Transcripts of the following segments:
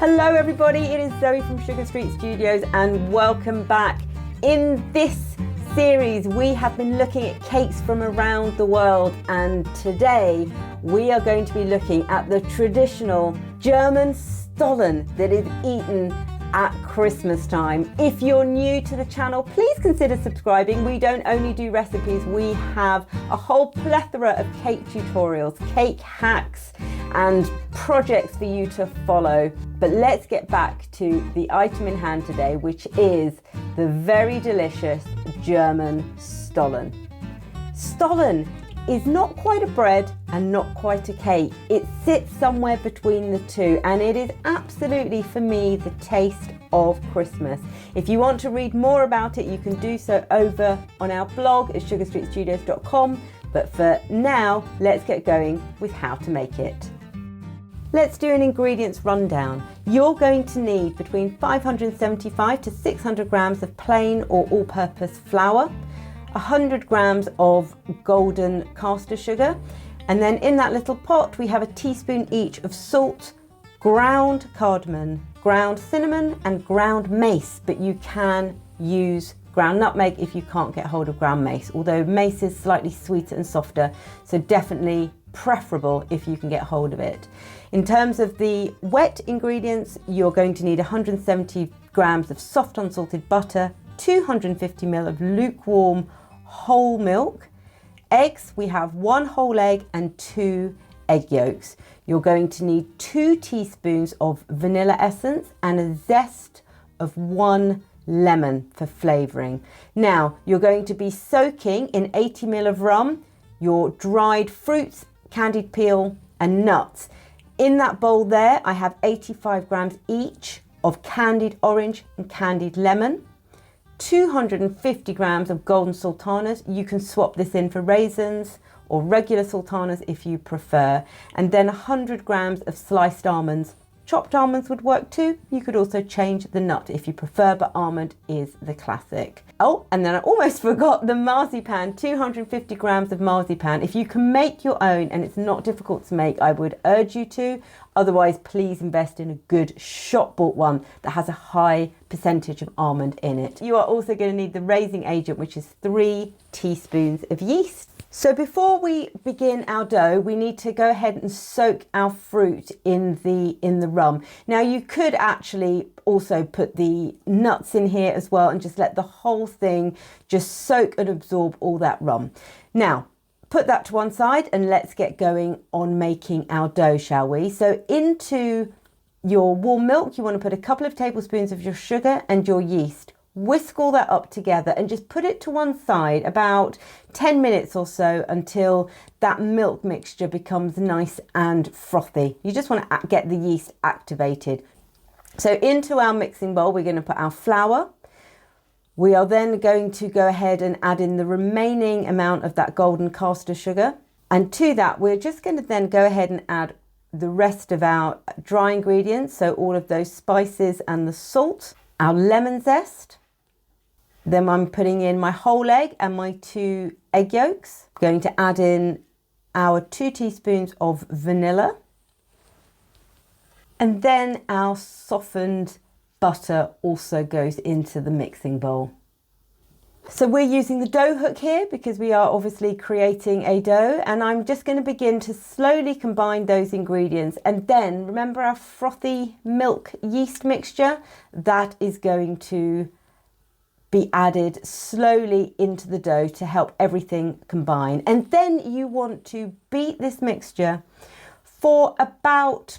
Hello everybody, it is Zoe from Sugar Street Studios and welcome back. In this series we have been looking at cakes from around the world, and today we are going to be looking at the traditional German Stollen that is eaten at Christmas time. If you're new to the channel, please consider subscribing. We don't only do recipes, we have a whole plethora of cake tutorials, cake hacks and projects for you to follow. But let's get back to the item in hand today, which is the very delicious German Stollen. Stollen is not quite a bread and not quite a cake. It sits somewhere between the two, and it is absolutely, for me, the taste of Christmas. If you want to read more about it, you can do so over on our blog at sugarstreetstudios.com. But for now, let's get going with how to make it. Let's do an ingredients rundown. You're going to need between 575 to 600 grams of plain or all-purpose flour, 100 grams of golden caster sugar, and then in that little pot we have a teaspoon each of salt, ground cardamom, ground cinnamon and ground mace, but you can use ground nutmeg if you can't get hold of ground mace, although mace is slightly sweeter and softer, so definitely preferable if you can get hold of it. In terms of the wet ingredients, you're going to need 170 grams of soft unsalted butter, 250 ml of lukewarm whole milk, eggs. We have 1 whole egg and 2 egg yolks. You're going to need 2 teaspoons of vanilla essence and a zest of 1 lemon for flavouring. Now you're going to be soaking in 80 ml of rum your dried fruits, candied peel and nuts. In that bowl there I have 85 grams each of candied orange and candied lemon, 250 grams of golden sultanas. You can swap this in for raisins or regular sultanas if you prefer. And then 100 grams of sliced almonds. Chopped almonds would work too. You could also change the nut if you prefer, but almond is the classic. Oh, and then I almost forgot the marzipan, 250 grams of marzipan. If you can make your own and it's not difficult to make, I would urge you to. Otherwise, please invest in a good shop-bought one that has a high percentage of almond in it. You are also going to need the raising agent, which is 3 teaspoons of yeast. So before we begin our dough, we need to go ahead and soak our fruit in the rum. Now you could actually also put the nuts in here as well and just let the whole thing just soak and absorb all that rum. Now, put that to one side and let's get going on making our dough, shall we? So into your warm milk, you want to put a couple of tablespoons of your sugar and your yeast. Whisk all that up together and just put it to one side about 10 minutes or so until that milk mixture becomes nice and frothy. You just want to get the yeast activated. So into our mixing bowl, we're going to put our flour. We are then going to go ahead and add in the remaining amount of that golden caster sugar. And to that, we're just going to then go ahead and add the rest of our dry ingredients. So all of those spices and the salt, our lemon zest. Then I'm putting in my whole egg and my 2 egg yolks. I'm going to add in our 2 teaspoons of vanilla. And then our softened butter also goes into the mixing bowl. So we're using the dough hook here because we are obviously creating a dough, and I'm just going to begin to slowly combine those ingredients. And then remember our frothy milk yeast mixture, that is going to be added slowly into the dough to help everything combine. And then you want to beat this mixture for about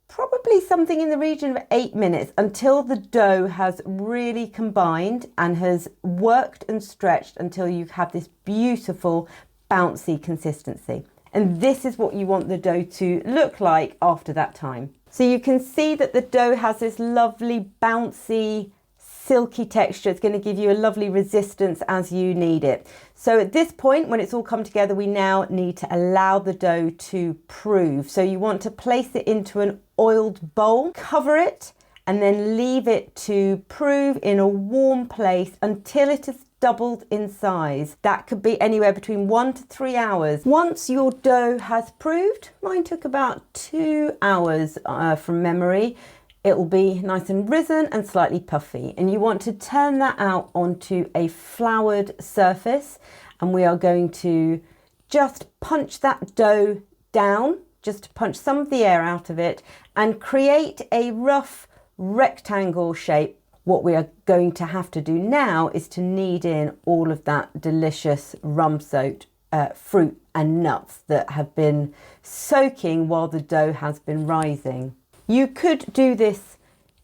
probably something in the region of 8 minutes until the dough has really combined and has worked and stretched until you have this beautiful bouncy consistency. And this is what you want the dough to look like after that time. So you can see that the dough has this lovely bouncy silky texture. It's going to give you a lovely resistance as you need it. So at this point, when it's all come together, we now need to allow the dough to prove. So you want to place it into an oiled bowl, cover it, and then leave it to prove in a warm place until it has doubled in size. That could be anywhere between 1 to 3 hours. Once your dough has proved, mine took about 2 hours from memory, It'll be nice and risen and slightly puffy. And you want to turn that out onto a floured surface. And we are going to just punch that dough down, just to punch some of the air out of it and create a rough rectangle shape. What we are going to have to do now is to knead in all of that delicious rum-soaked fruit and nuts that have been soaking while the dough has been rising. You could do this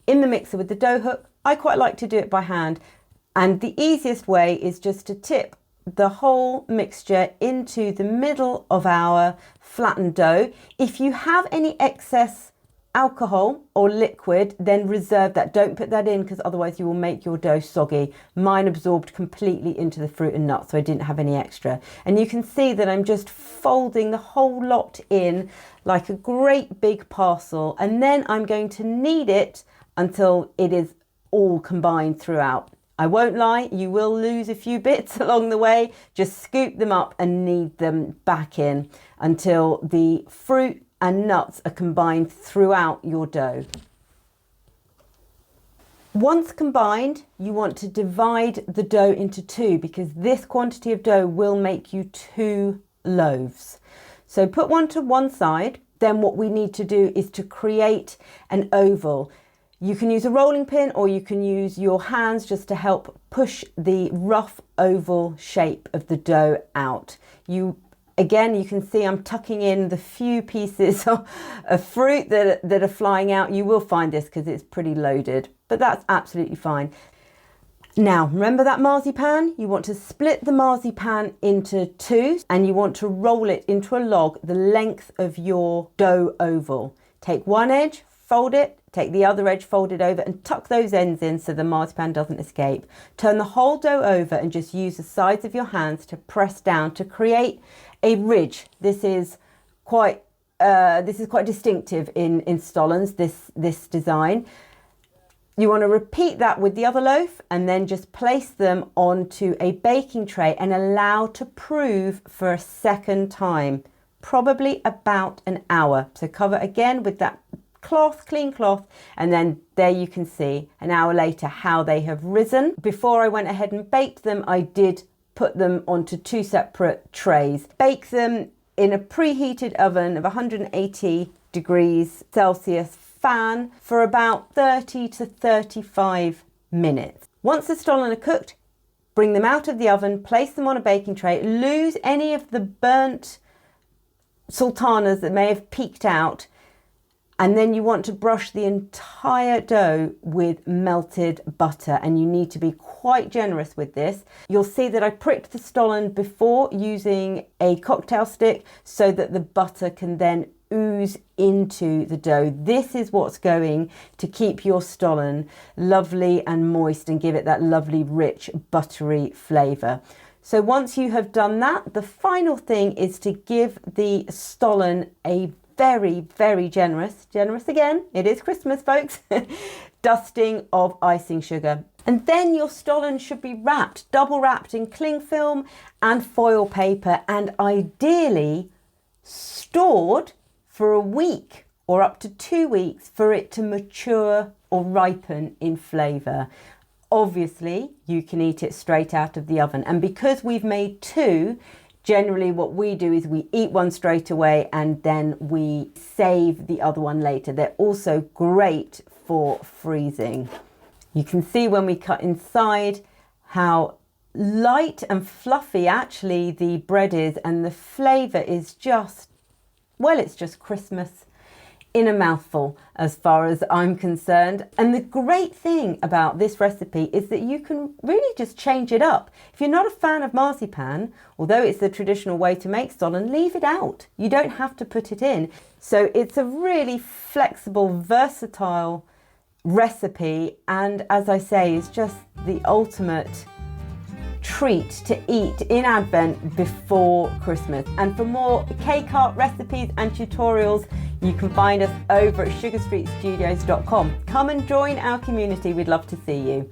in the mixer with the dough hook. I quite like to do it by hand. And the easiest way is just to tip the whole mixture into the middle of our flattened dough. If you have any excess alcohol or liquid, then reserve that. Don't put that in because otherwise you will make your dough soggy. Mine absorbed completely into the fruit and nuts, so I didn't have any extra. And you can see that I'm just folding the whole lot in like a great big parcel, and then I'm going to knead it until it is all combined throughout. I won't lie, you will lose a few bits along the way. Just scoop them up and knead them back in until the fruit and nuts are combined throughout your dough. Once combined, you want to divide the dough into two because this quantity of dough will make you 2 loaves. So put one to one side. Then what we need to do is to create an oval. You can use a rolling pin or you can use your hands just to help push the rough oval shape of the dough out. Again, you can see I'm tucking in the few pieces of fruit that are flying out. You will find this because it's pretty loaded, but that's absolutely fine. Now, remember that marzipan? You want to split the marzipan into 2 and you want to roll it into a log the length of your dough oval. Take one edge, fold it, take the other edge, fold it over and tuck those ends in so the marzipan doesn't escape. Turn the whole dough over and just use the sides of your hands to press down to create a ridge. This is quite distinctive in Stollens, this design. You want to repeat that with the other loaf and then just place them onto a baking tray and allow to prove for a second time, probably about an hour. So cover again with that clean cloth, and then there you can see an hour later how they have risen. Before I went ahead and baked them, I did put them onto 2 separate trays. Bake them in a preheated oven of 180 degrees Celsius fan for about 30 to 35 minutes. Once the stollen are cooked, bring them out of the oven, place them on a baking tray, lose any of the burnt sultanas that may have peeked out, and then you want to brush the entire dough with melted butter, and you need to be quite generous with this. You'll see that I pricked the stollen before using a cocktail stick so that the butter can then ooze into the dough. This is what's going to keep your stollen lovely and moist and give it that lovely rich buttery flavour. So once you have done that, the final thing is to give the stollen a very, very generous again, it is Christmas folks, dusting of icing sugar. And then your stollen should be wrapped, double wrapped in cling film and foil paper, and ideally stored for a week or up to 2 weeks for it to mature or ripen in flavour. Obviously, you can eat it straight out of the oven. And because we've made 2, generally what we do is we eat one straight away and then we save the other one later. They're also great for freezing. You can see when we cut inside how light and fluffy actually the bread is, and the flavour is just, well, it's just Christmas in a mouthful as far as I'm concerned. And the great thing about this recipe is that you can really just change it up. If you're not a fan of marzipan, although it's the traditional way to make stollen, leave it out. You don't have to put it in. So it's a really flexible, versatile recipe, and as I say, it's just the ultimate treat to eat in Advent before Christmas. And for more cake art recipes and tutorials, you can find us over at sugarstreetstudios.com. Come and join our community, we'd love to see you.